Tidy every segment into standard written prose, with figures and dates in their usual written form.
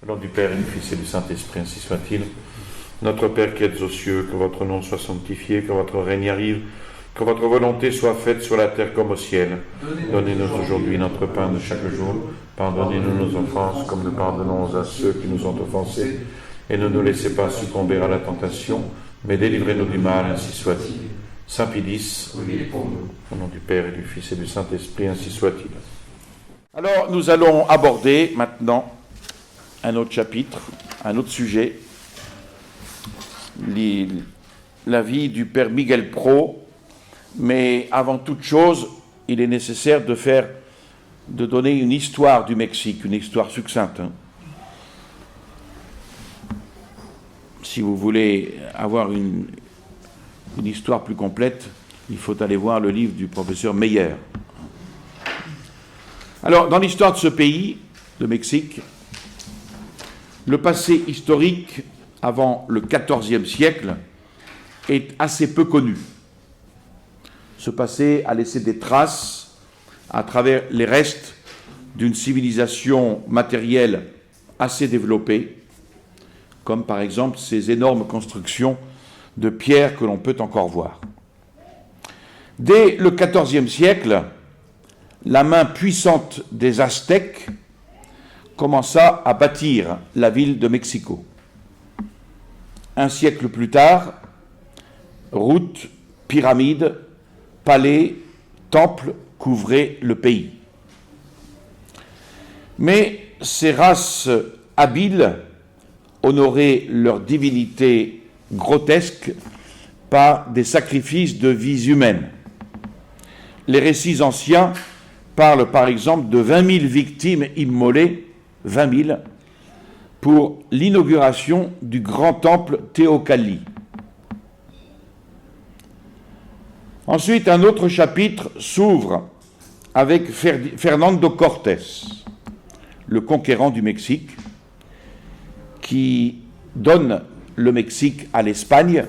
Au nom du Père et du Fils et du Saint-Esprit, ainsi soit-il. Notre Père qui êtes aux cieux, que votre nom soit sanctifié, que votre règne arrive, que votre volonté soit faite sur la terre comme au ciel. Donnez-nous aujourd'hui notre pain de chaque jour. Pardonnez-nous nos offenses, comme nous pardonnons à ceux qui nous ont offensés. Et ne nous laissez pas succomber à la tentation, mais délivrez-nous du mal, ainsi soit-il. Saint Pédis, au nom du Père et du Fils et du Saint-Esprit, ainsi soit-il. Alors, nous allons aborder maintenant un autre chapitre, un autre sujet, la vie du Père Miguel Pro, mais avant toute chose, il est nécessaire de donner une histoire du Mexique, une histoire succincte. Si vous voulez avoir une histoire plus complète, il faut aller voir le livre du professeur Meyer. Alors, dans l'histoire de ce pays, le Mexique, le passé historique avant le XIVe siècle est assez peu connu. Ce passé a laissé des traces à travers les restes d'une civilisation matérielle assez développée, comme par exemple ces énormes constructions de pierre que l'on peut encore voir. Dès le XIVe siècle, la main puissante des Aztèques commença à bâtir la ville de Mexico. Un siècle plus tard, routes, pyramides, palais, temples couvraient le pays. Mais ces races habiles honoraient leur divinité grotesque par des sacrifices de vies humaines. Les récits anciens parlent par exemple de 20 000 victimes immolées, 20 000, pour l'inauguration du grand temple Teocalli. Ensuite, un autre chapitre s'ouvre avec Fernando Cortés, le conquérant du Mexique, qui donne le Mexique à l'Espagne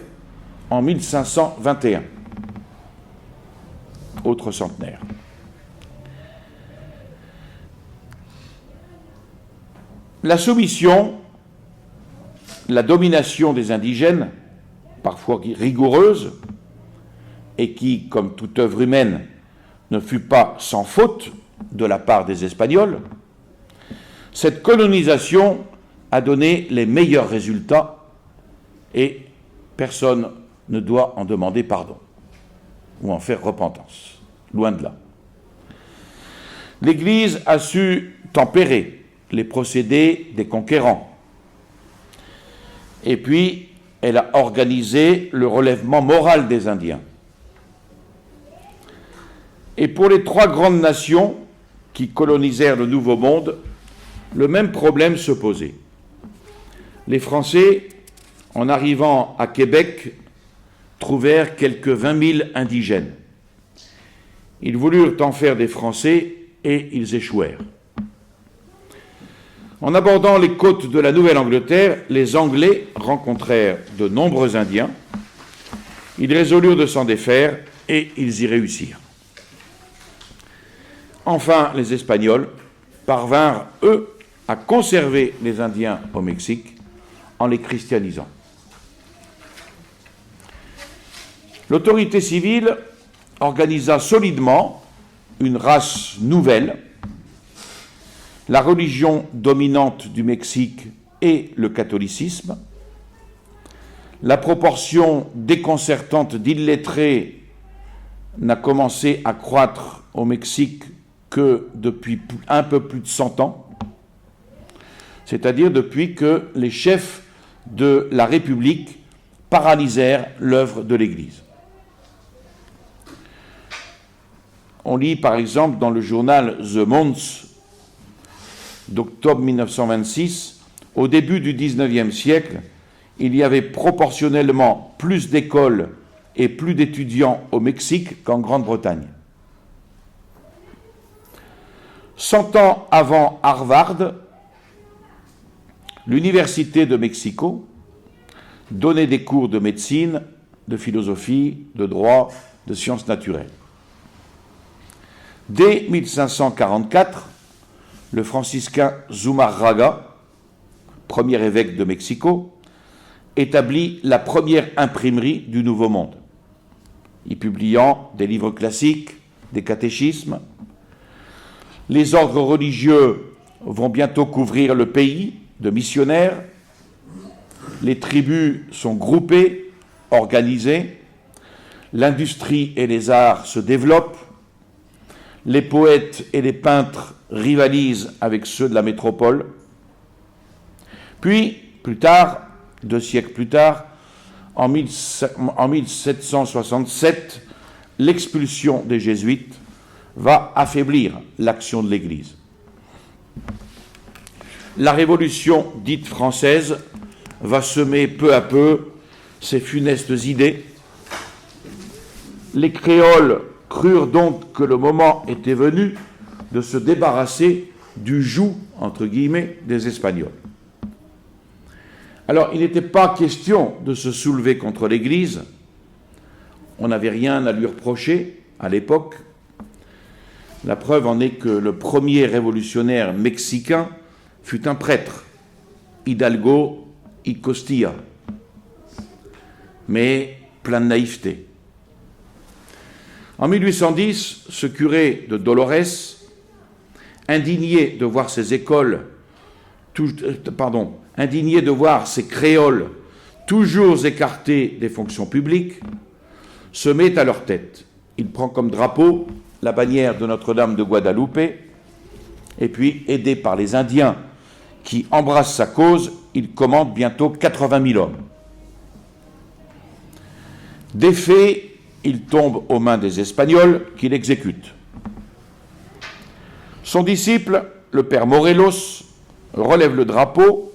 en 1521. Autre centenaire. La soumission, la domination des indigènes, parfois rigoureuse, et qui, comme toute œuvre humaine, ne fut pas sans faute de la part des Espagnols, cette colonisation a donné les meilleurs résultats et personne ne doit en demander pardon ou en faire repentance, loin de là. L'Église a su tempérer les procédés des conquérants. Et puis, elle a organisé le relèvement moral des Indiens. Et pour les trois grandes nations qui colonisèrent le Nouveau Monde, le même problème se posait. Les Français, en arrivant à Québec, trouvèrent quelques 20 000 indigènes. Ils voulurent en faire des Français et ils échouèrent. En abordant les côtes de la Nouvelle-Angleterre, les Anglais rencontrèrent de nombreux Indiens. Ils résolurent de s'en défaire et ils y réussirent. Enfin, les Espagnols parvinrent, eux, à conserver les Indiens au Mexique en les christianisant. L'autorité civile organisa solidement une race nouvelle. La religion dominante du Mexique est le catholicisme. La proportion déconcertante d'illettrés n'a commencé à croître au Mexique que depuis un peu plus de 100 ans, c'est-à-dire depuis que les chefs de la République paralysèrent l'œuvre de l'Église. On lit par exemple dans le journal The Month d'octobre 1926, au début du XIXe siècle, il y avait proportionnellement plus d'écoles et plus d'étudiants au Mexique qu'en Grande-Bretagne. 100 ans avant Harvard, l'Université de Mexico donnait des cours de médecine, de philosophie, de droit, de sciences naturelles. Dès 1544, le franciscain Zumárraga premier évêque de Mexico, établit la première imprimerie du Nouveau Monde, y publiant des livres classiques, des catéchismes. Les ordres religieux vont bientôt couvrir le pays de missionnaires. Les tribus sont groupées, organisées. L'industrie et les arts se développent. Les poètes et les peintres rivalisent avec ceux de la métropole. Puis, plus tard, 2 siècles plus tard, en 1767, l'expulsion des jésuites va affaiblir l'action de l'Église. La Révolution dite française va semer peu à peu ces funestes idées. Les créoles crurent donc que le moment était venu de se débarrasser du joug, entre guillemets, des Espagnols. Alors, il n'était pas question de se soulever contre l'Église. On n'avait rien à lui reprocher à l'époque. La preuve en est que le premier révolutionnaire mexicain fut un prêtre, Hidalgo y Costilla, mais plein de naïveté. En 1810, ce curé de Dolores, indigné de voir ses indigné de voir ces créoles toujours écartés des fonctions publiques, se met à leur tête. Il prend comme drapeau la bannière de Notre-Dame de Guadalupe, et puis, aidé par les Indiens qui embrassent sa cause, il commande bientôt 80 000 hommes. Défait, il tombe aux mains des Espagnols qui l'exécutent. Son disciple, le père Morelos, relève le drapeau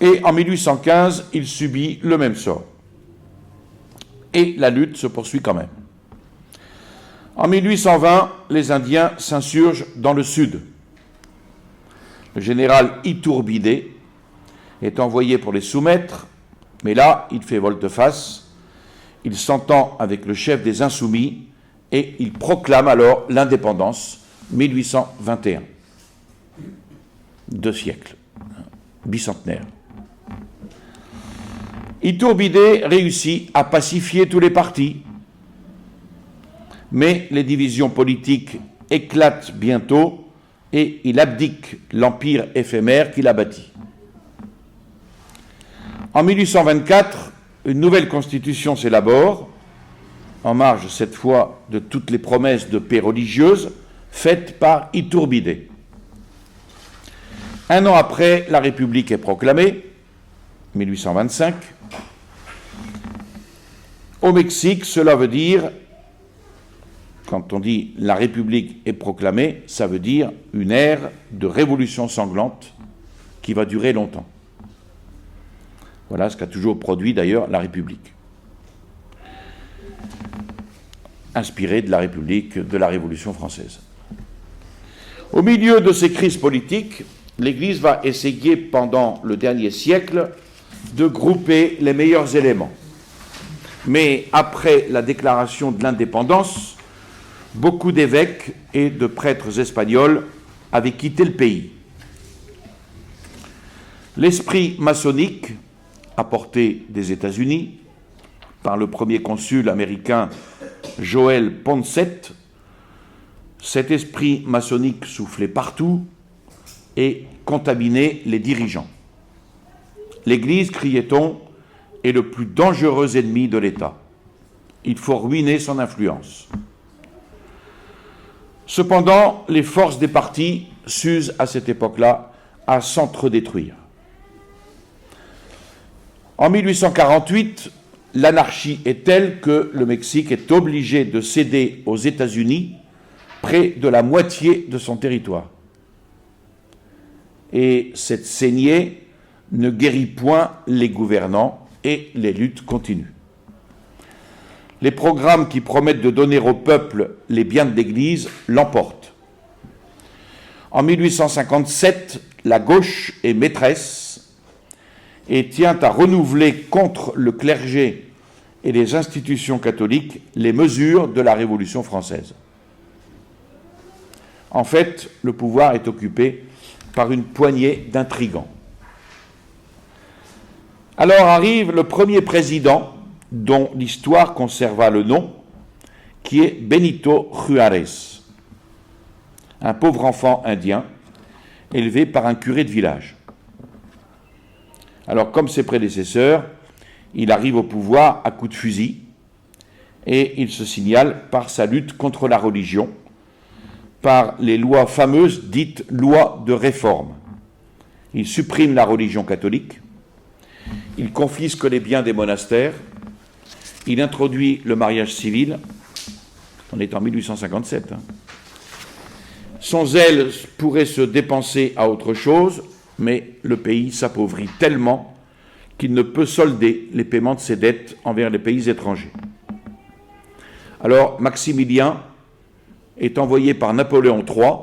et en 1815, il subit le même sort. Et la lutte se poursuit quand même. En 1820, les Indiens s'insurgent dans le sud. Le général Iturbide est envoyé pour les soumettre, mais là, il fait volte-face. Il s'entend avec le chef des Insoumis et il proclame alors l'indépendance, 1821. 2 siècles, bicentenaire. Iturbide réussit à pacifier tous les partis, mais les divisions politiques éclatent bientôt et il abdique l'empire éphémère qu'il a bâti. En 1824, une nouvelle constitution s'élabore, en marge cette fois de toutes les promesses de paix religieuse faites par Iturbide. 1 an après, la République est proclamée, 1825. Au Mexique, cela veut dire, quand on dit la République est proclamée, ça veut dire une ère de révolution sanglante qui va durer longtemps. Voilà ce qu'a toujours produit d'ailleurs la République, inspirée de la République de la Révolution française. Au milieu de ces crises politiques, l'Église va essayer pendant le dernier siècle de grouper les meilleurs éléments. Mais après la déclaration de l'indépendance, beaucoup d'évêques et de prêtres espagnols avaient quitté le pays. L'esprit maçonnique, apporté des États-Unis par le premier consul américain Joel Poncet, cet esprit maçonnique soufflait partout et contaminait les dirigeants. L'Église, criait-on, est le plus dangereux ennemi de l'État. Il faut ruiner son influence. Cependant, les forces des partis s'usent à cette époque-là à s'entre-détruire. En 1848, l'anarchie est telle que le Mexique est obligé de céder aux États-Unis près de la moitié de son territoire. Et cette saignée ne guérit point les gouvernants et les luttes continuent. Les programmes qui promettent de donner au peuple les biens de l'Église l'emportent. En 1857, la gauche est maîtresse et tient à renouveler contre le clergé et les institutions catholiques les mesures de la Révolution française. En fait, le pouvoir est occupé par une poignée d'intrigants. Alors arrive le premier président dont l'histoire conserva le nom, qui est Benito Juárez, un pauvre enfant indien élevé par un curé de village. Alors, comme ses prédécesseurs, il arrive au pouvoir à coups de fusil et il se signale par sa lutte contre la religion, par les lois fameuses dites lois de réforme. Il supprime la religion catholique, il confisque les biens des monastères, il introduit le mariage civil, on est en 1857. Son zèle pourrait se dépenser à autre chose, mais le pays s'appauvrit tellement qu'il ne peut solder les paiements de ses dettes envers les pays étrangers. Alors Maximilien est envoyé par Napoléon III,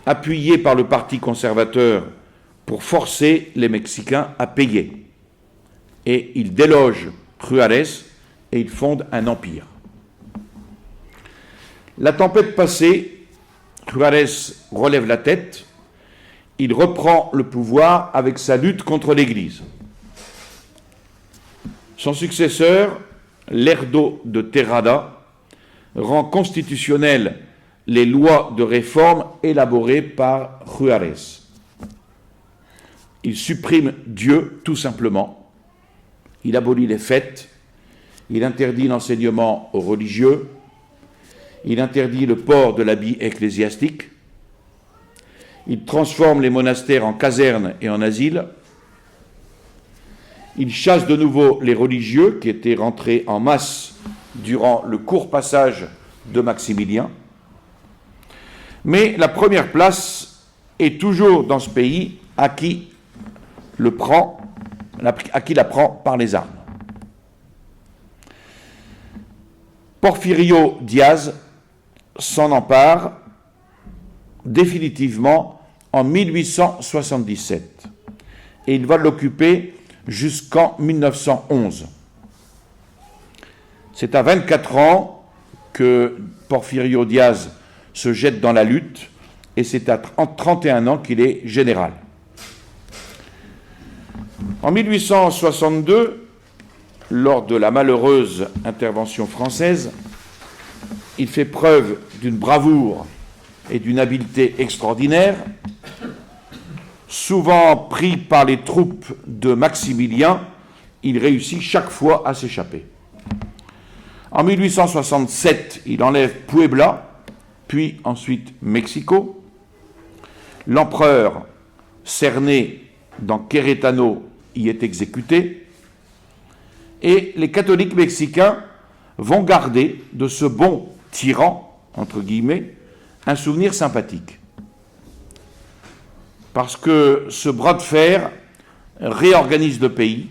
appuyé par le Parti conservateur pour forcer les Mexicains à payer. Et il déloge Juárez et il fonde un empire. La tempête passée, Juárez relève la tête, il reprend le pouvoir avec sa lutte contre l'Église. Son successeur, Lerdo de Terrada, rend constitutionnelles les lois de réforme élaborées par Juárez. Il supprime Dieu, tout simplement. Il abolit les fêtes. Il interdit l'enseignement aux religieux. Il interdit le port de l'habit ecclésiastique. Il transforme les monastères en casernes et en asiles. Il chasse de nouveau les religieux qui étaient rentrés en masse durant le court passage de Maximilien. Mais la première place est toujours dans ce pays à qui la prend par les armes. Porfirio Díaz s'en empare définitivement en 1877 et il va l'occuper jusqu'en 1911. C'est à 24 ans que Porfirio Díaz se jette dans la lutte et c'est à 31 ans qu'il est général. En 1862, lors de la malheureuse intervention française, il fait preuve d'une bravoure et d'une habileté extraordinaire, souvent pris par les troupes de Maximilien, il réussit chaque fois à s'échapper. En 1867, il enlève Puebla, puis ensuite Mexico. L'empereur cerné dans Querétano y est exécuté. Et les catholiques mexicains vont garder de ce bon tyran, entre guillemets, un souvenir sympathique. Parce que ce bras de fer réorganise le pays,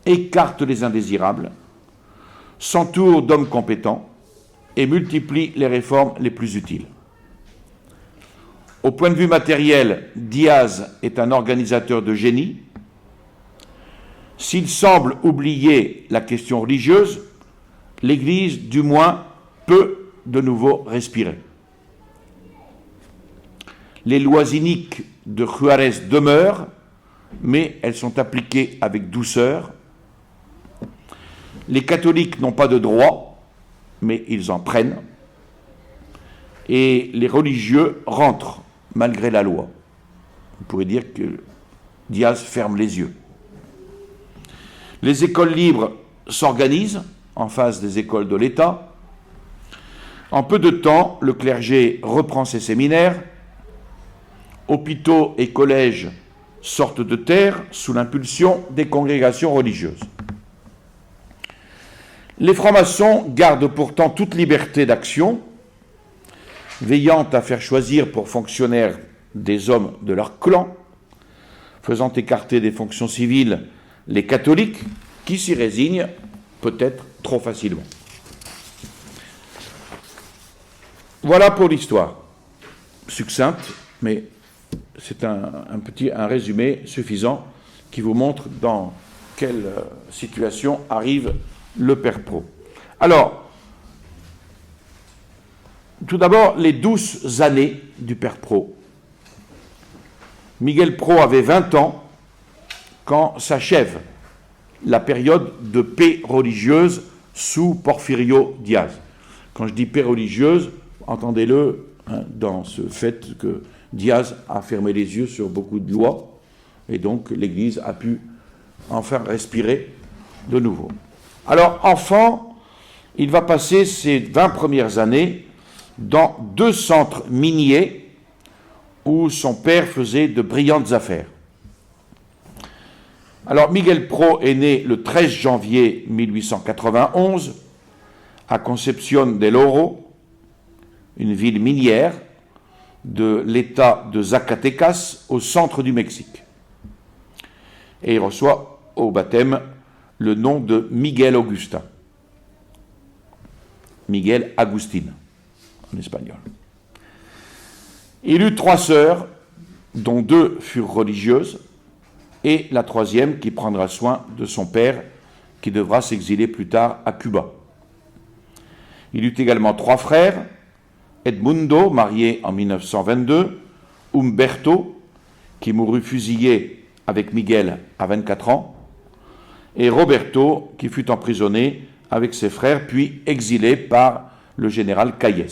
écarte les indésirables, s'entoure d'hommes compétents et multiplie les réformes les plus utiles. Au point de vue matériel, Díaz est un organisateur de génie. S'il semble oublier la question religieuse, l'Église, du moins, peut de nouveau respirer. Les lois iniques de Juárez demeurent, mais elles sont appliquées avec douceur. Les catholiques n'ont pas de droit, mais ils en prennent. Et les religieux rentrent, malgré la loi. On pourrait dire que Díaz ferme les yeux. Les écoles libres s'organisent en face des écoles de l'État. En peu de temps, le clergé reprend ses séminaires. Hôpitaux et collèges sortent de terre sous l'impulsion des congrégations religieuses. Les francs-maçons gardent pourtant toute liberté d'action, veillant à faire choisir pour fonctionnaires des hommes de leur clan, faisant écarter des fonctions civiles les catholiques qui s'y résignent peut-être trop facilement. Voilà pour l'histoire. Succincte, mais c'est un résumé suffisant qui vous montre dans quelle situation arrive le père Pro. Alors, tout d'abord, les douces années du père Pro. Miguel Pro avait 20 ans quand s'achève la période de paix religieuse sous Porfirio Diaz. Quand je dis paix religieuse, entendez-le dans ce fait que Diaz a fermé les yeux sur beaucoup de lois, et donc l'Église a pu enfin respirer de nouveau. Alors, enfant, il va passer ses 20 premières années dans 2 centres miniers où son père faisait de brillantes affaires. Alors, Miguel Pro est né le 13 janvier 1891 à Concepción del Oro, une ville minière de l'État de Zacatecas, au centre du Mexique. Et il reçoit au baptême le nom de Miguel Augustin. Miguel Agustín, en espagnol. Il eut 3 sœurs, dont 2 furent religieuses, et la 3e qui prendra soin de son père, qui devra s'exiler plus tard à Cuba. Il eut également 3 frères, Edmundo, marié en 1922, Humberto, qui mourut fusillé avec Miguel à 24 ans, et Roberto, qui fut emprisonné avec ses frères, puis exilé par le général Calles.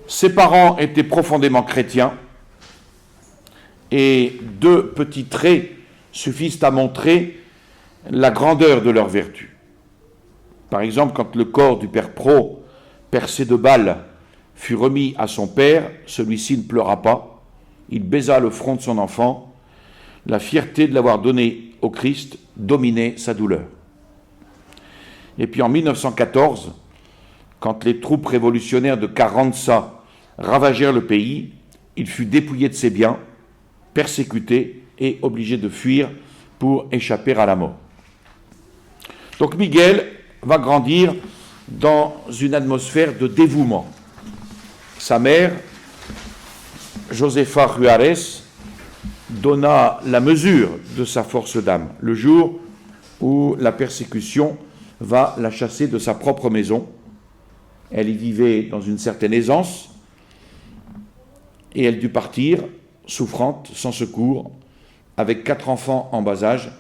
Ses parents étaient profondément chrétiens, et 2 petits traits suffisent à montrer la grandeur de leur vertu. Par exemple, quand le corps du père Pro, percé de balles, fut remis à son père, celui-ci ne pleura pas, il baisa le front de son enfant, la fierté de l'avoir donné au Christ dominait sa douleur. Et puis en 1914, quand les troupes révolutionnaires de Carranza ravagèrent le pays, il fut dépouillé de ses biens, persécuté et obligé de fuir pour échapper à la mort. Donc Miguel va grandir dans une atmosphère de dévouement. Sa mère, Josefa Juárez, donna la mesure de sa force d'âme le jour où la persécution va la chasser de sa propre maison. Elle y vivait dans une certaine aisance et elle dut partir, souffrante, sans secours, avec 4 enfants en bas âge,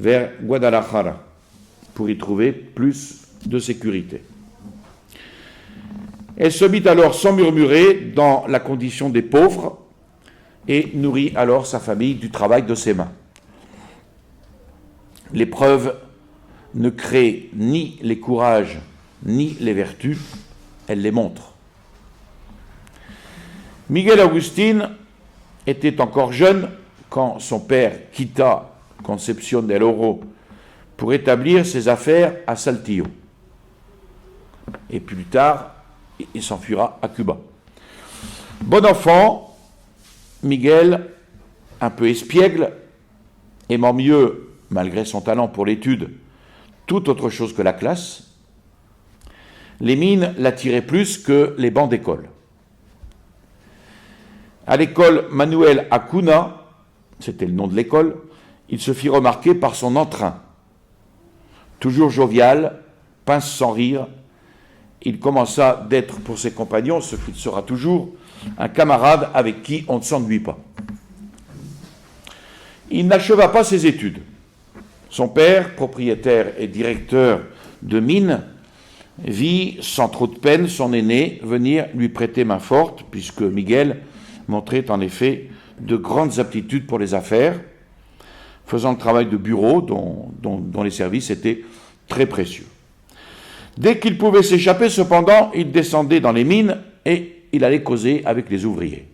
vers Guadalajara, pour y trouver plus de sécurité. Elle se mit alors sans murmurer dans la condition des pauvres et nourrit alors sa famille du travail de ses mains. L'épreuve ne crée ni les courages ni les vertus, elle les montre. Miguel Agustín était encore jeune quand son père quitta Concepción del Oro pour établir ses affaires à Saltillo. Et plus tard, il s'enfuira à Cuba. Bon enfant, Miguel, un peu espiègle, aimant mieux, malgré son talent pour l'étude, toute autre chose que la classe, les mines l'attiraient plus que les bancs d'école. À l'école Manuel Acuna, c'était le nom de l'école, il se fit remarquer par son entrain. Toujours jovial, pince sans rire, il commença d'être pour ses compagnons, ce qu'il sera toujours, un camarade avec qui on ne s'ennuie pas. Il n'acheva pas ses études. Son père, propriétaire et directeur de mines, vit sans trop de peine son aîné venir lui prêter main forte, puisque Miguel montrait en effet de grandes aptitudes pour les affaires, faisant le travail de bureau dont les services étaient très précieux. Dès qu'il pouvait s'échapper, cependant, il descendait dans les mines et il allait causer avec les ouvriers.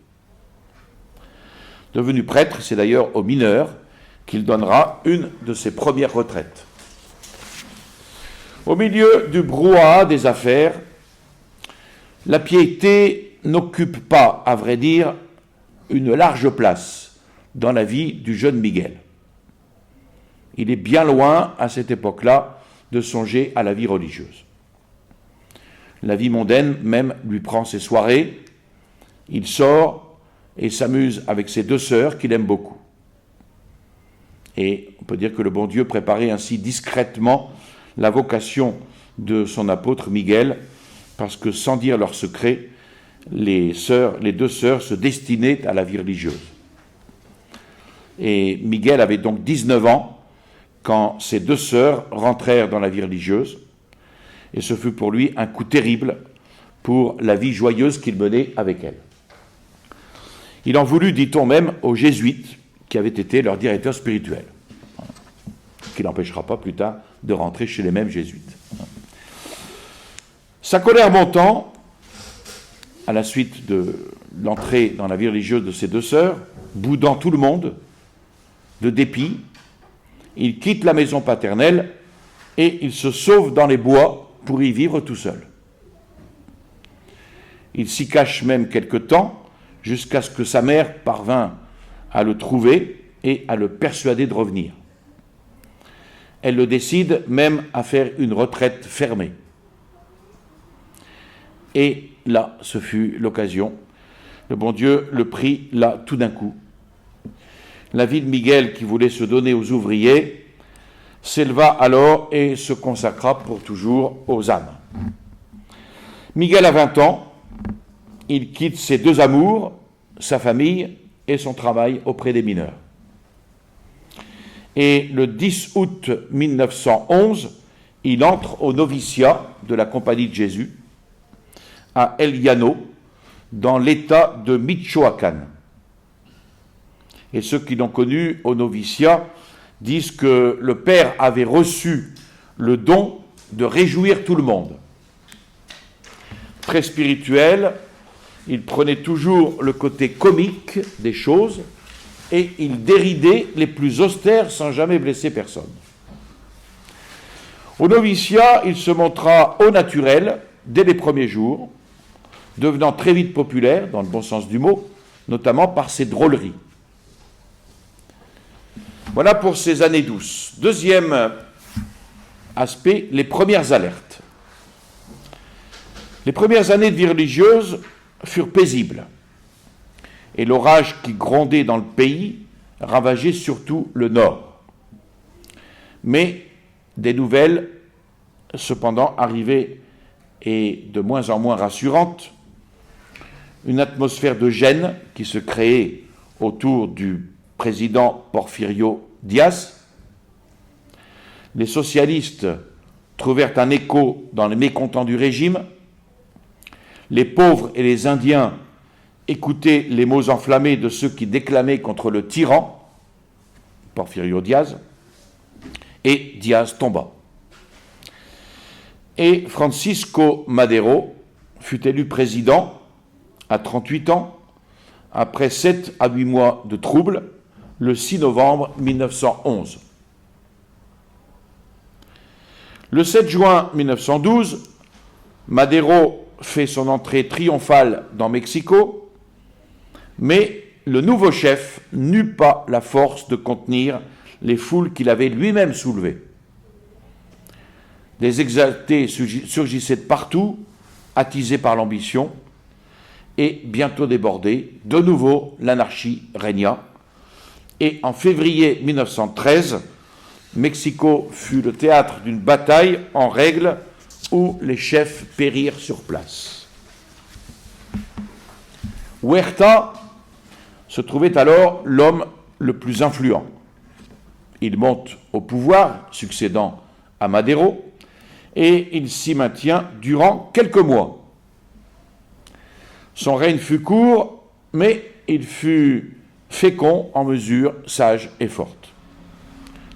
Devenu prêtre, c'est d'ailleurs aux mineurs qu'il donnera une de ses premières retraites. Au milieu du brouhaha des affaires, la piété n'occupe pas, à vrai dire, une large place dans la vie du jeune Miguel. Il est bien loin, à cette époque-là, de songer à la vie religieuse. La vie mondaine même lui prend ses soirées, il sort et s'amuse avec ses 2 sœurs qu'il aime beaucoup. Et on peut dire que le bon Dieu préparait ainsi discrètement la vocation de son apôtre Miguel, parce que sans dire leur secret, les 2 sœurs se destinaient à la vie religieuse. Et Miguel avait donc 19 ans quand ses deux sœurs rentrèrent dans la vie religieuse. Et ce fut pour lui un coup terrible pour la vie joyeuse qu'il menait avec elles. Il en voulut, dit-on même, aux jésuites qui avaient été leur directeur spirituel, ce qui n'empêchera pas plus tard de rentrer chez les mêmes jésuites. Sa colère montant, à la suite de l'entrée dans la vie religieuse de ses deux sœurs, boudant tout le monde, de dépit, il quitte la maison paternelle et il se sauve dans les bois pour y vivre tout seul. Il s'y cache même quelque temps, jusqu'à ce que sa mère parvint à le trouver et à le persuader de revenir. Elle le décide même à faire une retraite fermée. Et là, ce fut l'occasion. Le bon Dieu le prit là tout d'un coup. La vie de Miguel, qui voulait se donner aux ouvriers, s'éleva alors et se consacra pour toujours aux âmes. Miguel a 20 ans. Il quitte ses deux amours, sa famille et son travail auprès des mineurs. Et le 10 août 1911, il entre au noviciat de la Compagnie de Jésus à El Llano, dans l'État de Michoacán. Et ceux qui l'ont connu au noviciat disent que le père avait reçu le don de réjouir tout le monde. Très spirituel, il prenait toujours le côté comique des choses et il déridait les plus austères sans jamais blesser personne. Au noviciat, il se montra au naturel dès les premiers jours, devenant très vite populaire, dans le bon sens du mot, notamment par ses drôleries. Voilà pour ces années douces. Deuxième aspect, les premières alertes. Les premières années de vie religieuse furent paisibles, et l'orage qui grondait dans le pays ravageait surtout le nord. Mais des nouvelles, cependant, arrivaient et de moins en moins rassurantes. Une atmosphère de gêne qui se créait autour du président Porfirio Díaz. Les socialistes trouvèrent un écho dans les mécontents du régime. Les pauvres et les Indiens écoutaient les mots enflammés de ceux qui déclamaient contre le tyran, Porfirio Díaz, et Díaz tomba. Et Francisco Madero fut élu président à 38 ans, après 7 à 8 mois de troubles, le 6 novembre 1911. Le 7 juin 1912, Madero fait son entrée triomphale dans Mexico, mais le nouveau chef n'eut pas la force de contenir les foules qu'il avait lui-même soulevées. Des exaltés surgissaient de partout, attisés par l'ambition, et bientôt débordés, de nouveau l'anarchie régna. Et en février 1913, Mexico fut le théâtre d'une bataille en règle où les chefs périrent sur place. Huerta se trouvait alors l'homme le plus influent. Il monte au pouvoir, succédant à Madero, et il s'y maintient durant quelques mois. Son règne fut court, mais il fut fécond en mesures sages et fortes,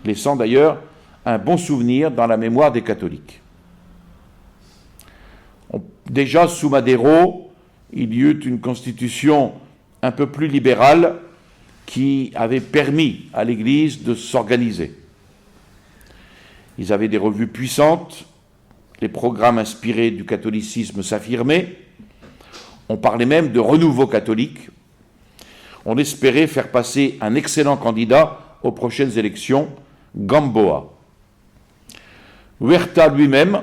laissant d'ailleurs un bon souvenir dans la mémoire des catholiques. Déjà sous Madero, il y eut une constitution un peu plus libérale qui avait permis à l'Église de s'organiser. Ils avaient des revues puissantes, les programmes inspirés du catholicisme s'affirmaient, on parlait même de renouveau catholique, on espérait faire passer un excellent candidat aux prochaines élections, Gamboa. Huerta lui-même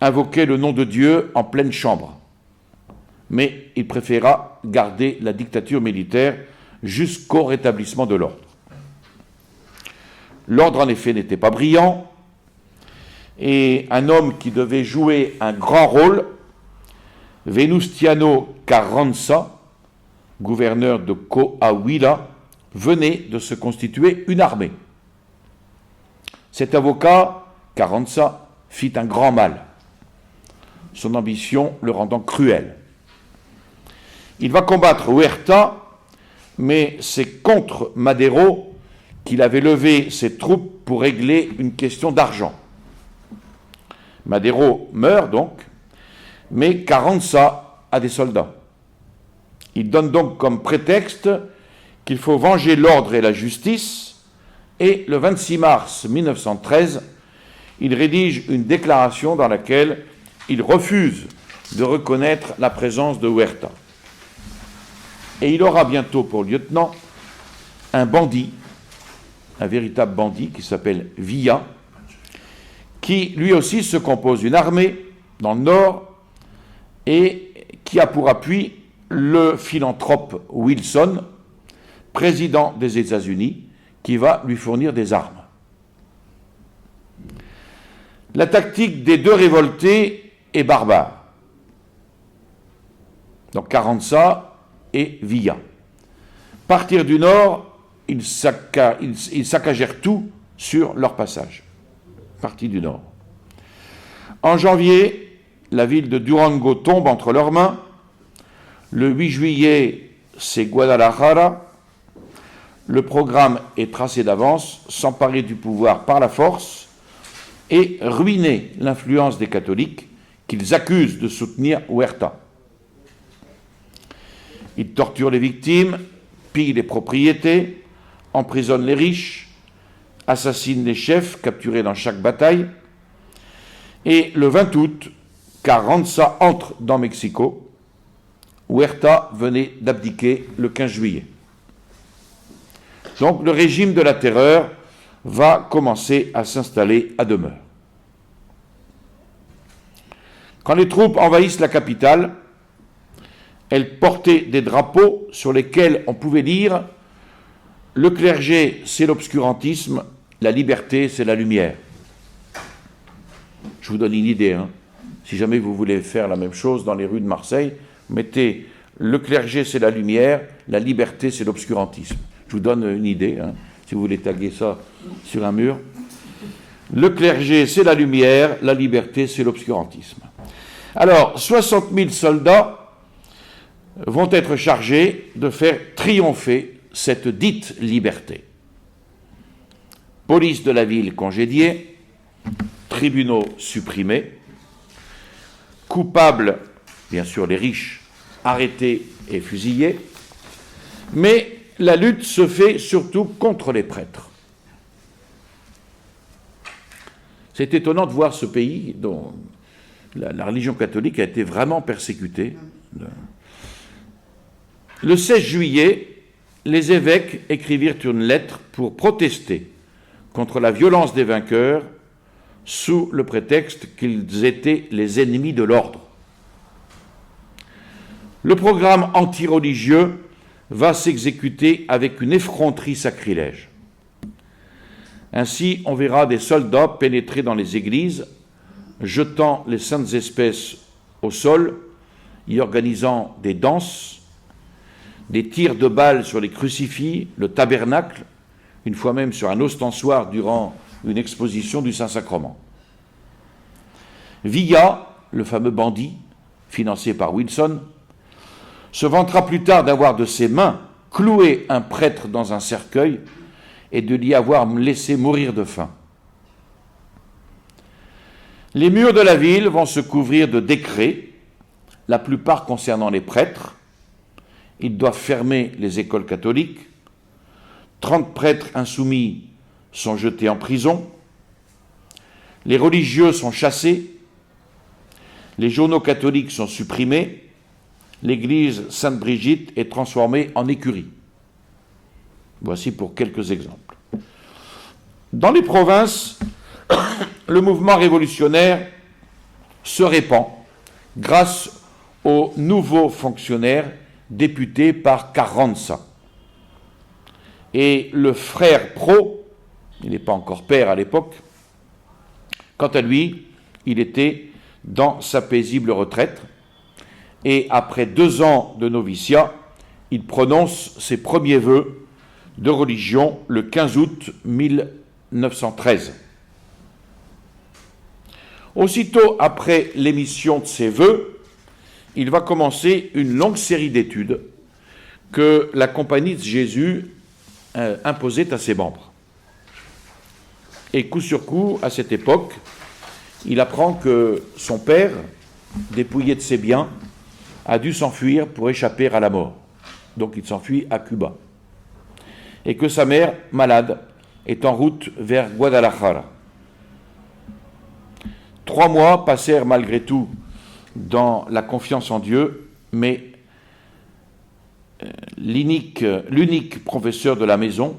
invoquait le nom de Dieu en pleine chambre, mais il préféra garder la dictature militaire jusqu'au rétablissement de l'ordre. L'ordre, en effet, n'était pas brillant, et un homme qui devait jouer un grand rôle, Venustiano Carranza, gouverneur de Coahuila, venait de se constituer une armée. Cet avocat, Carranza, fit un grand mal, son ambition le rendant cruel. Il va combattre Huerta, mais c'est contre Madero qu'il avait levé ses troupes pour régler une question d'argent. Madero meurt donc, mais Carranza a des soldats. Il donne donc comme prétexte qu'il faut venger l'ordre et la justice, et le 26 mars 1913, il rédige une déclaration dans laquelle il refuse de reconnaître la présence de Huerta. Et il aura bientôt pour lieutenant un bandit, un véritable bandit qui s'appelle Villa, qui lui aussi se compose d'une armée dans le nord et qui a pour appui le philanthrope Wilson, président des États-Unis, qui va lui fournir des armes. La tactique des deux révoltés est barbare. Donc Carranza et Villa. Partir du nord, ils saccagèrent tout sur leur passage. Partie du nord. En janvier, la ville de Durango tombe entre leurs mains. Le 8 juillet, c'est Guadalajara. Le programme est tracé d'avance, s'emparer du pouvoir par la force et ruiner l'influence des catholiques qu'ils accusent de soutenir Huerta. Ils torturent les victimes, pillent les propriétés, emprisonnent les riches, assassinent les chefs capturés dans chaque bataille. Et le 20 août, Carranza entre dans Mexico. Huerta venait d'abdiquer le 15 juillet. Donc le régime de la terreur va commencer à s'installer à demeure. Quand les troupes envahissent la capitale, elles portaient des drapeaux sur lesquels on pouvait lire « Le clergé, c'est l'obscurantisme, la liberté, c'est la lumière ». Je vous donne une idée, hein. Si jamais vous voulez faire la même chose dans les rues de Marseille, mettez « Le clergé, c'est la lumière, la liberté, c'est l'obscurantisme ». Je vous donne une idée, hein, si vous voulez taguer ça sur un mur. Le clergé, c'est la lumière, la liberté, c'est l'obscurantisme. Alors, 60 000 soldats vont être chargés de faire triompher cette dite liberté. Police de la ville congédiée, tribunaux supprimés, coupables, bien sûr les riches, arrêtés et fusillés, mais la lutte se fait surtout contre les prêtres. C'est étonnant de voir ce pays dont la religion catholique a été vraiment persécutée. Le 16 juillet, les évêques écrivirent une lettre pour protester contre la violence des vainqueurs sous le prétexte qu'ils étaient les ennemis de l'ordre. Le programme anti-religieux va s'exécuter avec une effronterie sacrilège. Ainsi, on verra des soldats pénétrer dans les églises, jetant les saintes espèces au sol, y organisant des danses, des tirs de balles sur les crucifix, le tabernacle, une fois même sur un ostensoir durant une exposition du Saint-Sacrement. Villa, le fameux bandit, financé par Wilson, se vantera plus tard d'avoir de ses mains cloué un prêtre dans un cercueil et de l'y avoir laissé mourir de faim. Les murs de la ville vont se couvrir de décrets, la plupart concernant les prêtres. Ils doivent fermer les écoles catholiques. 30 prêtres insoumis sont jetés en prison. Les religieux sont chassés. Les journaux catholiques sont supprimés. L'église Sainte-Brigitte est transformée en écurie. Voici pour quelques exemples. Dans les provinces, le mouvement révolutionnaire se répand grâce aux nouveaux fonctionnaires députés par Carranza. Et le frère Pro, il n'est pas encore père à l'époque, quant à lui, il était dans sa paisible retraite. Et après 2 ans de noviciat, il prononce ses premiers vœux de religion le 15 août 1913. Aussitôt après l'émission de ses vœux, il va commencer une longue série d'études que la Compagnie de Jésus imposait à ses membres. Et coup sur coup, à cette époque, il apprend que son père, dépouillé de ses biens, a dû s'enfuir pour échapper à la mort. Donc il s'enfuit à Cuba. Et que sa mère, malade, est en route vers Guadalajara. 3 mois passèrent malgré tout dans la confiance en Dieu, mais l'unique professeur de la maison,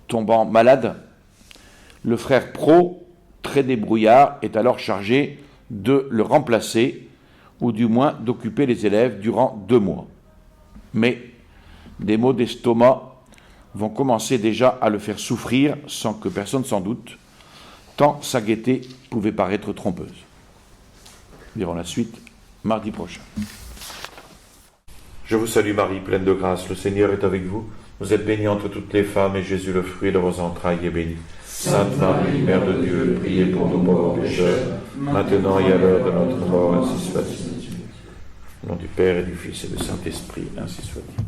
tombant malade, le frère Pro, très débrouillard, est alors chargé de le remplacer, ou du moins d'occuper les élèves durant 2 mois. Mais des maux d'estomac vont commencer déjà à le faire souffrir sans que personne s'en doute, tant sa gaieté pouvait paraître trompeuse. Nous verrons la suite mardi prochain. Je vous salue Marie, pleine de grâce, le Seigneur est avec vous. Vous êtes bénie entre toutes les femmes, et Jésus, le fruit de vos entrailles, est béni. Sainte Marie, Mère de Dieu, priez pour nous pauvres pécheurs, maintenant et à l'heure de notre mort, ainsi soit-il. Au nom du Père et du Fils et du Saint-Esprit, ainsi soit-il.